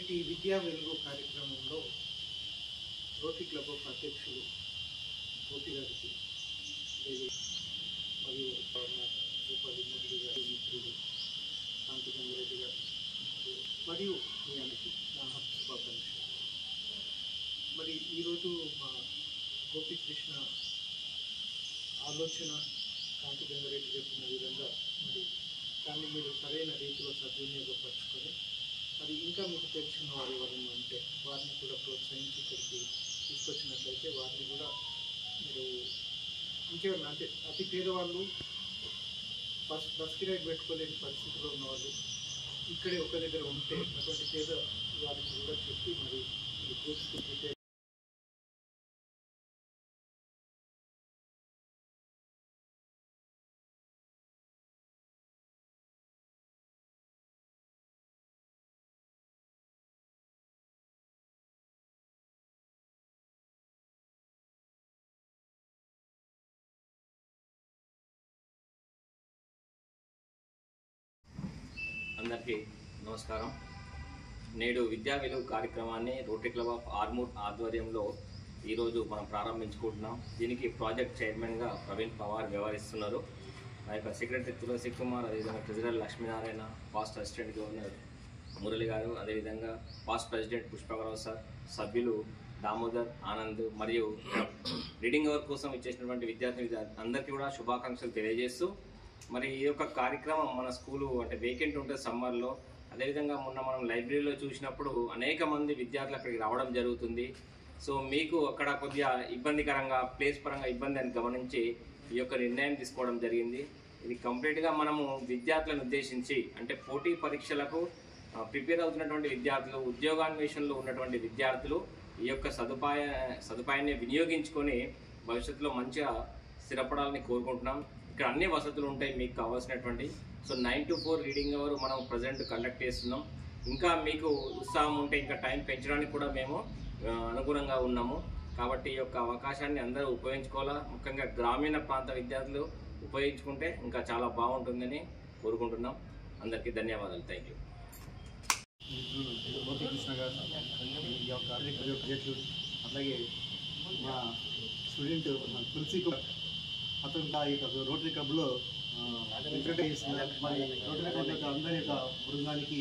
నేటి విద్యా వెలుగు కార్యక్రమంలో రోటరీ క్లబ్ ఆఫ్ అధ్యక్షులు గోపి గారికి మరియు భూపతి మురళి గారి మిత్రుడు శాంతి గంగారెడ్డి గారు మరియు మీ అందరికీ నా శుభాకాంక్షలు. మరి ఈరోజు మా గోపీకృష్ణ ఆలోచన శాంతి గంగారెడ్డి చెప్పిన విధంగా మరి దాన్ని మీరు సరైన రీతిలో సద్వినియోగపరచుకొని మరి ఇంకా మీకు తెలిసిన వారు ఎవరైనా ఉంటే వారిని కూడా ప్రోత్సహించి ఇక్కడికి తీసుకొచ్చినట్లయితే వారిని కూడా మీరు ఇంకేమన్నా అంటే అతి పేదవాళ్ళు బస్ కిరాయి పెట్టుకోలేని పరిస్థితిలో ఉన్నవాళ్ళు ఇక్కడే ఒక దగ్గర ఉంటే అటువంటి పేద వారికి కూడా చెప్పి మరి చూసుకుంటే అందరికీ నమస్కారం. నేడు విద్యా వెలుగు కార్యక్రమాన్ని రోటరీ క్లబ్ ఆఫ్ ఆర్మూర్ ఆధ్వర్యంలో ఈరోజు మనం ప్రారంభించుకుంటున్నాం. దీనికి ప్రాజెక్ట్ చైర్మన్గా ప్రవీణ్ పవార్ వ్యవహరిస్తున్నారు. ఆ యొక్క సెక్రటరీ తులసి కుమార్, అదేవిధంగా treasurer Lakshminarayana, past assistant governor Murali గారు, అదేవిధంగా పాస్ట్ ప్రెసిడెంట్ పుష్పకరావు సార్, సభ్యులు దామోదర్, ఆనంద్ మరియు రీడింగ్ అవర్ కోసం ఇచ్చేసినటువంటి విద్యార్థి అందరికీ కూడా శుభాకాంక్షలు తెలియజేస్తూ మరి ఈ యొక్క కార్యక్రమం మన స్కూలు అంటే వేకెంట్ ఉంటుంది సమ్మర్లో. అదేవిధంగా మొన్న మనం లైబ్రరీలో చూసినప్పుడు అనేక మంది విద్యార్థులు అక్కడికి రావడం జరుగుతుంది. సో మీకు అక్కడ కొద్దిగా ఇబ్బందికరంగా ప్లేస్ పరంగా ఇబ్బంది అని గమనించి ఈ యొక్క నిర్ణయం తీసుకోవడం జరిగింది. ఇది కంప్లీట్గా మనము విద్యార్థులను ఉద్దేశించి అంటే పోటీ పరీక్షలకు ప్రిపేర్ అవుతున్నటువంటి విద్యార్థులు, ఉద్యోగాన్వేషణలో ఉన్నటువంటి విద్యార్థులు ఈ యొక్క సదుపాయాన్ని వినియోగించుకొని భవిష్యత్తులో మంచిగా స్థిరపడాలని కోరుకుంటున్నాం. ఇక్కడ అన్ని వసతులు ఉంటాయి మీకు కావాల్సినటువంటి. సో 9 to 4 రీడింగ్ అవర్ మనం ప్రజెంట్ కండక్ట్ చేస్తున్నాం. ఇంకా మీకు ఉత్సాహం ఉంటే ఇంకా టైం పెంచడానికి కూడా మేము అనుగుణంగా ఉన్నాము. కాబట్టి ఈ యొక్క అవకాశాన్ని అందరూ ఉపయోగించుకోవాలా. ముఖ్యంగా గ్రామీణ ప్రాంత విద్యార్థులు ఉపయోగించుకుంటే ఇంకా చాలా బాగుంటుందని కోరుకుంటున్నాం. అందరికీ ధన్యవాదాలు. Thank you. గోపీకృష్ణ గారు ఈ యొక్క అధ్యక్షుడు, అలాగే మా స్టూడెంట్ తులసి అతను ఈ యొక్క రోటరీ క్లబ్లో ఇంట్రడ్యూస్ చేస్తున్నారు. మరి రోటరీ క్లబ్ యొక్క అందరి యొక్క బృందానికి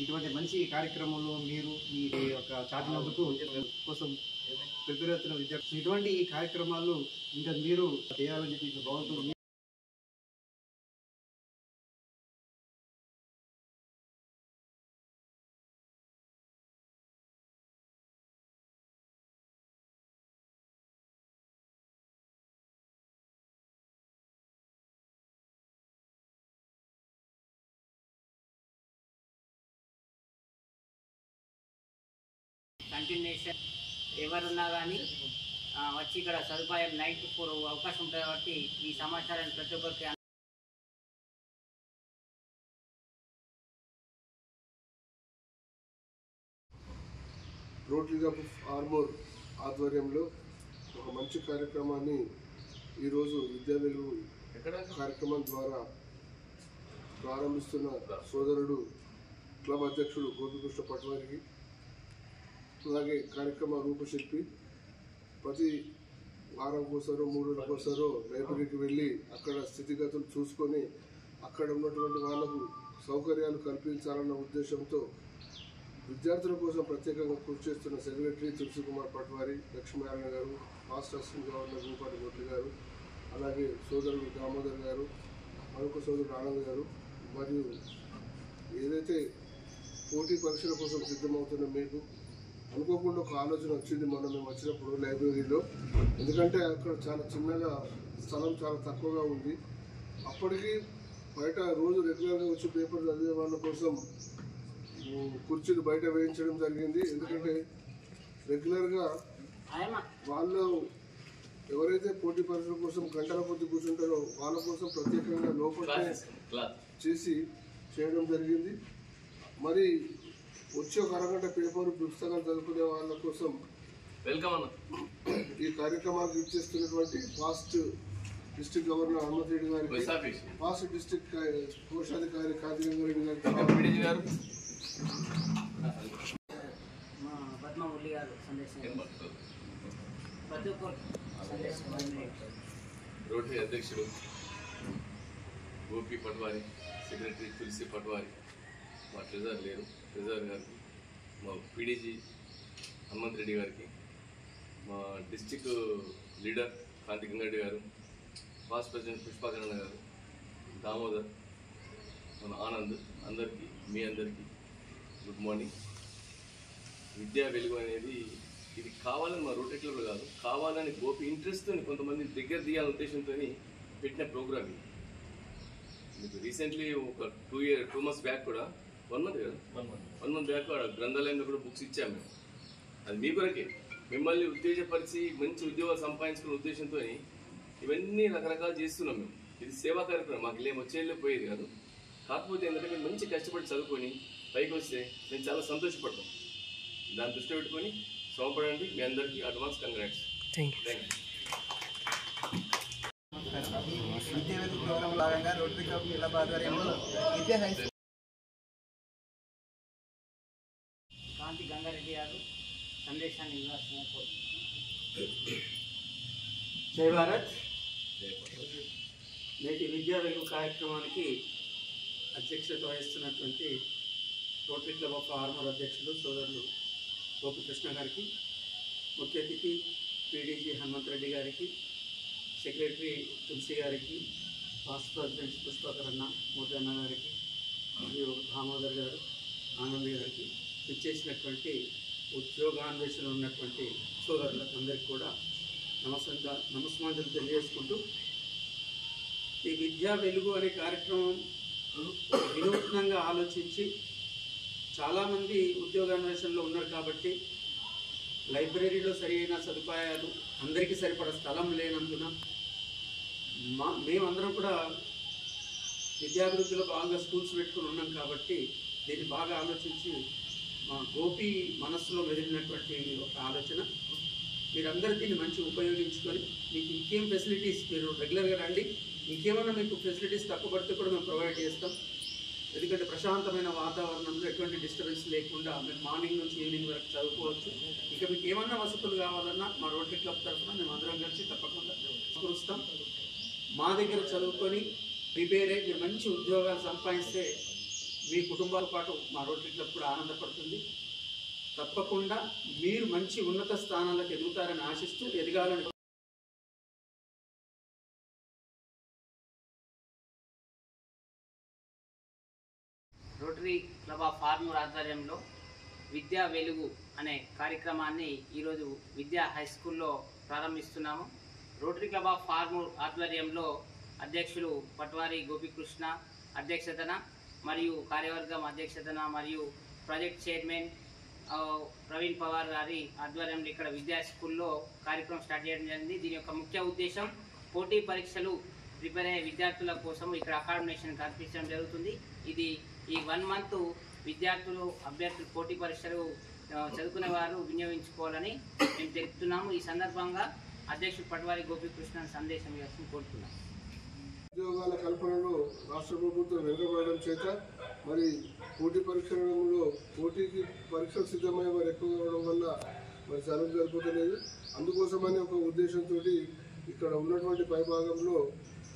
ఇటువంటి మంచి కార్యక్రమంలో మీరు ఈ యొక్క చాటినందుకు కోసం ప్రిపేర్ అవుతున్న విద్యార్థులు ఇటువంటి ఈ కార్యక్రమాలు ఇంకా మీరు చేయాలని చెప్పి బాగుంటుంది. కంటిన్యూషన్ ఎవరున్నా కానీ వచ్చి ఇక్కడ సదుపాయం 9 to 4 అవకాశం ఉంటుంది. కాబట్టి ఈ సమాచారాన్ని ప్రతి ఒక్కరికి రోటరీ క్లబ్ ఆఫ్ ఆర్మూర్ ఆధ్వర్యంలో ఒక మంచి కార్యక్రమాన్ని ఈరోజు విద్యా వెలుగు కార్యక్రమం ద్వారా ప్రారంభిస్తున్న సోదరుడు క్లబ్ అధ్యక్షుడు గోపీకృష్ణ పట్వారికి, అలాగే కార్యక్రమ రూపశిల్పి ప్రతి వారం కోసారో 3 రోజులకోసారో లైబ్రరీకి వెళ్ళి అక్కడ స్థితిగతులు చూసుకొని అక్కడ ఉన్నటువంటి వాళ్ళకు సౌకర్యాలు కల్పించాలన్న ఉద్దేశంతో విద్యార్థుల కోసం ప్రత్యేకంగా కృషి చేస్తున్న సెక్రటరీ తులసి కుమార్ పట్వారి, లక్ష్మీనారాయణ గారు, మాస్టర్ అసిస్టెంట్ గవర్నర్ భూపాటి మురళి గారు, అలాగే సోదరుడు దామోదర్ గారు, మరొక సోదరుడు ఆనంద్ గారు, మరియు ఏదైతే పోటీ పరీక్షల కోసం సిద్ధమవుతున్న మీకు అనుకోకుండా ఒక ఆలోచన వచ్చింది మనం మేము వచ్చినప్పుడు లైబ్రరీలో. ఎందుకంటే అక్కడ చాలా చిన్నగా స్థలం చాలా తక్కువగా ఉంది. అప్పటికి బయట రోజు రెగ్యులర్గా వచ్చి పేపర్ చదివే వాళ్ళ కోసం కుర్చీలు బయట వేయించడం జరిగింది. ఎందుకంటే రెగ్యులర్గా వాళ్ళు ఎవరైతే పోటీ పరీక్షల కోసం గంటల కొద్ది కూర్చుంటారో వాళ్ళ కోసం ప్రత్యేకంగా లోపల చేసి చేయడం జరిగింది. మరి వచ్చే ఒక అరగంట పేపర్ పుస్తకాలు చదువుకునే వాళ్ళ కోసం ఈ కార్యక్రమాలు ఇచ్చేస్తున్నటువంటి past district governor Hanumanth Reddy గారికి, పాస్ట్ డిస్ట్రిక్ట్ కోశాధికారి కాంతి గంగారెడ్డి గారికి రోటరీ అధ్యక్షుడు గోపి పట్వారి, సెక్రటరీ తులసి పట్వారి, మా ట్రెజర్ లేరు, ట్రెజర్ గారికి, మా పీడీజీ హనుమంత్ రెడ్డి గారికి, మా డిస్టిక్ లీడర్ కాంతి గంగారెడ్డి గారు, వైస్ ప్రెసిడెంట్ పుష్పాకరణ గారు, దామోదర్, మన ఆనంద్, అందరికీ మీ అందరికీ గుడ్ మార్నింగ్. విద్యా వెలుగు అనేది ఇది కావాలని మా రోటరీ క్లబ్లో కాదు, కావాలని గోపి ఇంట్రెస్ట్తో కొంతమంది దగ్గర తీయాలనే ఉద్దేశంతో పెట్టిన ప్రోగ్రామ్ ఇది. మీకు రీసెంట్లీ ఒక 2 months బ్యాక్ కూడా 1 month కదా 1 month బ్యాక్ గ్రంథాలయంలో కూడా బుక్స్ ఇచ్చాము మేము. అది మీ కొరకే, మిమ్మల్ని ఉత్తేజపరిచి మంచి ఉద్యోగాలు సంపాదించుకునే ఉద్దేశంతో ఇవన్నీ రకరకాలు చేస్తున్నాం మేము. ఇది సేవా కార్యక్రమం, మాకు ఇలా వచ్చేళ్ళే పోయేది కాదు. కాకపోతే ఏంటంటే మేము మంచి కష్టపడి చదువుకొని పైకి వస్తే మేము చాలా సంతోషపడతాం. దాన్ని దృష్టిలో పెట్టుకొని శ్రమపడండి. మీ అందరికీ అడ్వాన్స్ కంగ్రాట్స్. Thank you. విద్యా వెలుగు ప్రోగ్రాం భాగంగా రోటరీ క్లబ్ క్లబ్ ఆధ్వర్యంలో విద్యా హై స్కూల్ కాంతి గంగారెడ్డి గారు సందేశాన్ని ఇవ్వాల్సిన కోరుతున్నాను. జై భారత్. నేటి విద్యా వెలుగు కార్యక్రమానికి అధ్యక్షత వహిస్తున్నటువంటి రోటరీ క్లబ్ ఆఫ్ ఆర్మూర్ అధ్యక్షులు సోదరులు గోపికృష్ణ గారికి, ముఖ్య అతిథి పీడీజీ హనుమంత్ రెడ్డి గారికి, సెక్రటరీ తులసి గారికి, వైస్ ప్రెసిడెంట్ పుష్పాకరణ మూర్తన్న గారికి, మరియు దామోదర్ గారు, ఆనంద్ గారికి, ఇచ్చేసినటువంటి ఉద్యోగాన్వేషణ ఉన్నటువంటి సోదరులందరికీ కూడా నమస్కారాలు తెలియజేసుకుంటూ, ఈ విద్యా వెలుగు అనే కార్యక్రమం వినూత్నంగా ఆలోచించి చాలామంది ఉద్యోగాన్వేషణలో ఉన్నారు కాబట్టి లైబ్రరీలో సరైన సదుపాయాలు, అందరికీ సరిపడా స్థలం లేనందున మేమందరం కూడా విద్యాభివృద్ధిలో బాగా స్కూల్స్ పెట్టుకుని ఉన్నాం కాబట్టి దీన్ని బాగా ఆలోచించి మా గోపి మనస్సులో మెదిలినటువంటి ఒక ఆలోచన. మీరందరూ దీన్ని మంచిగా ఉపయోగించుకొని మీకు ఇంకేం ఫెసిలిటీస్, మీరు రెగ్యులర్గా రండి, ఇంకేమైనా మీకు ఫెసిలిటీస్ తక్కువ పడితే కూడా మేము ప్రొవైడ్ చేస్తాం. ఎందుకంటే ప్రశాంతమైన వాతావరణంలో ఎటువంటి డిస్టర్బెన్స్ లేకుండా మీరు మార్నింగ్ నుంచి ఈవినింగ్ వరకు చదువుకోవచ్చు. ఇక మీకు ఏమన్నా వసతులు కావాలన్నా మా రోటరీ క్లబ్ తరఫున మేము అందరం కలిసి తప్పకుండా చూస్తాం. మా దగ్గర చదువుకొని ప్రిపేర్ అయ్యి మీరు మంచి ఉద్యోగాలు సంపాదిస్తే మీ కుటుంబాలతో పాటు మా రోటరీ క్లబ్ కూడా ఆనందపడుతుంది. తప్పకుండా మీరు మంచి ఉన్నత స్థానాలకు ఎదుగుతారని ఆశిస్తూ, ఎదగాలని రోటరీ క్లబ్ ఆఫ్ ఆర్మూర్ ఆధ్వర్యంలో విద్యా వెలుగు అనే కార్యక్రమాన్ని ఈరోజు విద్యా హై స్కూల్లో ప్రారంభిస్తున్నాము. రోటరీ క్లబ్ ఆఫ్ ఆర్మూర్ ఆధ్వర్యంలో అధ్యక్షులు పట్వారి గోపికృష్ణ అధ్యక్షతన మరియు కార్యవర్గం అధ్యక్షతన మరియు ప్రాజెక్ట్ చైర్మన్ ప్రవీణ్ పవార్ గారి ఆధ్వర్యంలో ఇక్కడ విద్యా స్కూల్లో కార్యక్రమం స్టార్ట్ చేయడం జరిగింది. దీని యొక్క ముఖ్య ఉద్దేశం పోటీ పరీక్షలు ప్రిపేర్ అయ్యే విద్యార్థుల కోసం ఇక్కడ అకామిడేషన్ కల్పించడం జరుగుతుంది. ఇది ఈ 1 month విద్యార్థులు అభ్యర్థులు పోటీ పరీక్షలు చదువుకునే వారు వినియోగించుకోవాలని మేము తెలుపుతున్నాము. ఈ సందర్భంగా అధ్యక్షుడు పట్వారి గోపికృష్ణ సందేశం ఇవ్వాల్సింది కోరుతున్నాం. ఉద్యోగాల కల్పనలో రాష్ట్ర ప్రభుత్వం వెనుకబడడం చేత మరి పోటీ పరీక్షలలో పోటీకి పరీక్షలు సిద్ధమయ్యే వారు ఎక్కువ కావడం వల్ల మరి చదువు జరుపుతలేదు. అందుకోసమని ఒక ఉద్దేశంతో ఇక్కడ ఉన్నటువంటి పైభాగంలో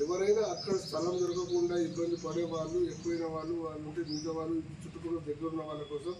ఎవరైనా అక్కడ స్థలం దొరకకుండా ఇబ్బంది పడే వాళ్ళు, ఎక్కువైన వాళ్ళు ఉంటే మిగతా వాళ్ళు చుట్టుపక్కల దగ్గర ఉన్న వాళ్ళ కోసం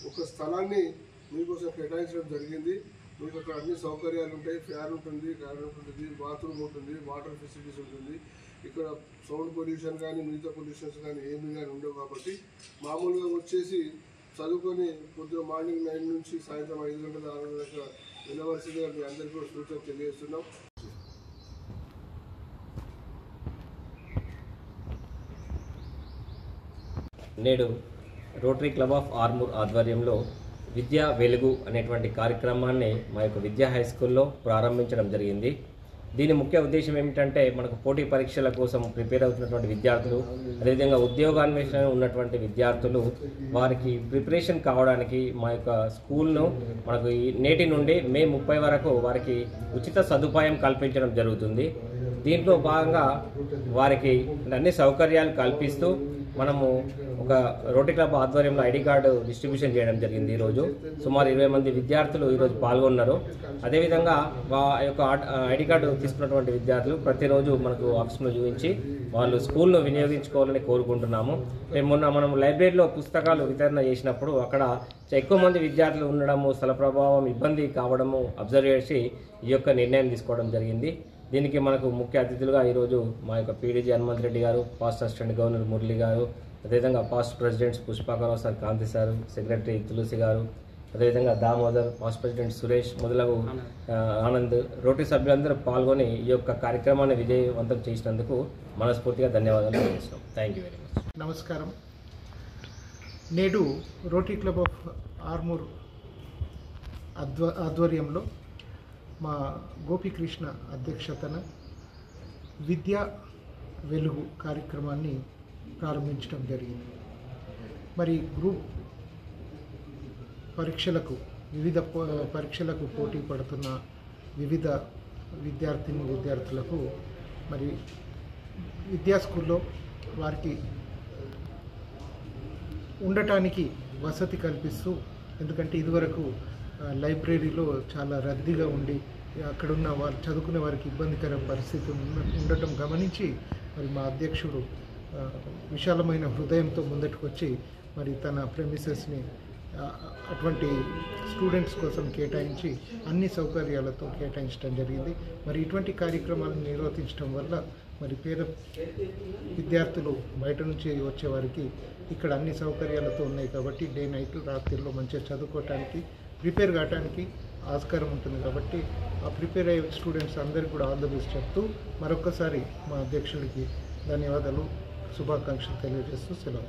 ఒక స్థలాన్ని మీకోసం కేటాయించడం జరిగింది. మీకు అక్కడ అన్ని సౌకర్యాలు ఉంటాయి, ఫ్యాన్ ఉంటుంది, కరెంట్ ఉంటుంది, బాత్రూమ్ ఉంటుంది, వాటర్ ఫెసిలిటీస్ ఉంటుంది. ఇక్కడ సౌండ్ పొల్యూషన్ కానీ మిగతా పొల్యూషన్స్ కానీ ఏమీ కానీ ఉండవు కాబట్టి మామూలుగా వచ్చేసి చదువుకొని పొద్దున మార్నింగ్ 9 నుంచి సాయంత్రం 5 గంటల 6 గంటల దాకా వెళ్ళవలసిందిగా మీ అందరికీ కూడా సూచన తెలియజేస్తున్నాం. నేడు రోటరీ క్లబ్ ఆఫ్ ఆర్మూర్ ఆధ్వర్యంలో విద్యా వెలుగు అనేటువంటి కార్యక్రమాన్ని మా యొక్క విద్యా హై స్కూల్లో ప్రారంభించడం జరిగింది. దీని ముఖ్య ఉద్దేశం ఏమిటంటే మనకు పోటీ పరీక్షల కోసం ప్రిపేర్ అవుతున్నటువంటి విద్యార్థులు, అదేవిధంగా ఉద్యోగాన్వేషణ ఉన్నటువంటి విద్యార్థులు వారికి ప్రిపరేషన్ కావడానికి మా యొక్క స్కూల్ను మనకు నేటి నుండి మే 30 వరకు వారికి ఉచిత సదుపాయం కల్పించడం జరుగుతుంది. దీంట్లో భాగంగా వారికి అన్ని సౌకర్యాలు కల్పిస్తూ మనము ఒక రోటరీ క్లబ్ ఆధ్వర్యంలో ఐడి కార్డు డిస్ట్రిబ్యూషన్ చేయడం జరిగింది. ఈరోజు సుమారు 20 మంది విద్యార్థులు ఈరోజు పాల్గొన్నారు. అదేవిధంగా ఆ యొక్క ఐడి కార్డు తీసుకున్నటువంటి విద్యార్థులు ప్రతిరోజు మనకు ఆఫీస్లో చూపించి వాళ్ళు స్కూల్ను వినియోగించుకోవాలని కోరుకుంటున్నాము. మొన్న మనం లైబ్రరీలో పుస్తకాలు వితరణ చేసినప్పుడు అక్కడ ఎక్కువ మంది విద్యార్థులు ఉండడము, స్థల ప్రభావం ఇబ్బంది కావడము అబ్జర్వ్ చేసి ఈ యొక్క నిర్ణయం తీసుకోవడం జరిగింది. దీనికి మనకు ముఖ్య అతిథులుగా ఈరోజు మా యొక్క పీడీజీ హనుమంత్ రెడ్డి గారు, పాస్ట్ అసిస్టెంట్ గవర్నర్ మురళి గారు, అదేవిధంగా పాస్ట్ ప్రెసిడెంట్స్ పుష్పాకరావు సార్, కాంతి సార్, సెక్రటరీ తులసి గారు, అదేవిధంగా దామోదర్, పాస్ట్ ప్రెసిడెంట్ సురేష్ మొదలగు ఆనంద్, రోటరీ సభ్యులందరూ పాల్గొని ఈ యొక్క కార్యక్రమాన్ని విజయవంతం చేసినందుకు మనస్ఫూర్తిగా ధన్యవాదాలు తెలియజేస్తున్నాం. Thank you very much. నమస్కారం. నేడు రోటరీ క్లబ్ ఆఫ్ ఆర్మూర్ ఆధ్వర్యంలో మా గోపీకృష్ణ అధ్యక్షతన విద్యా వెలుగు కార్యక్రమాన్ని ప్రారంభించడం జరిగింది. మరి గ్రూప్ వివిధ పరీక్షలకు పోటీ పడుతున్న వివిధ విద్యార్థులకు మరి విద్యా స్కూల్లో వారికి ఉండటానికి వసతి కల్పిస్తూ, ఎందుకంటే ఇదివరకు లైబ్రరీలో చాలా రద్దీగా ఉండి అక్కడున్న వాళ్ళు చదువుకునే వారికి ఇబ్బందికర పరిస్థితి ఉండటం గమనించి మరి మా అధ్యక్షుడు విశాలమైన హృదయంతో ముందటికి వచ్చి మరి తన ప్రెమిసెస్ని అటువంటి స్టూడెంట్స్ కోసం కేటాయించి అన్ని సౌకర్యాలతో కేటాయించడం జరిగింది. మరి ఇటువంటి కార్యక్రమాలను నిర్వర్తించడం వల్ల మరి పేద విద్యార్థులు బయట నుంచి వచ్చేవారికి ఇక్కడ అన్ని సౌకర్యాలతో ఉన్నాయి కాబట్టి డే నైట్ రాత్రిలో మంచిగా చదువుకోవటానికి, ప్రిపేర్ కావడానికి ఆస్కారం ఉంటుంది. కాబట్టి ఆ ప్రిపేర్ అయ్యే స్టూడెంట్స్ అందరికీ కూడా ఆల్ ద బెస్ట్ చెప్తూ మరొకసారి మా అధ్యక్షుడికి ధన్యవాదాలు, శుభాకాంక్షలు తెలియజేస్తూ సెలవు.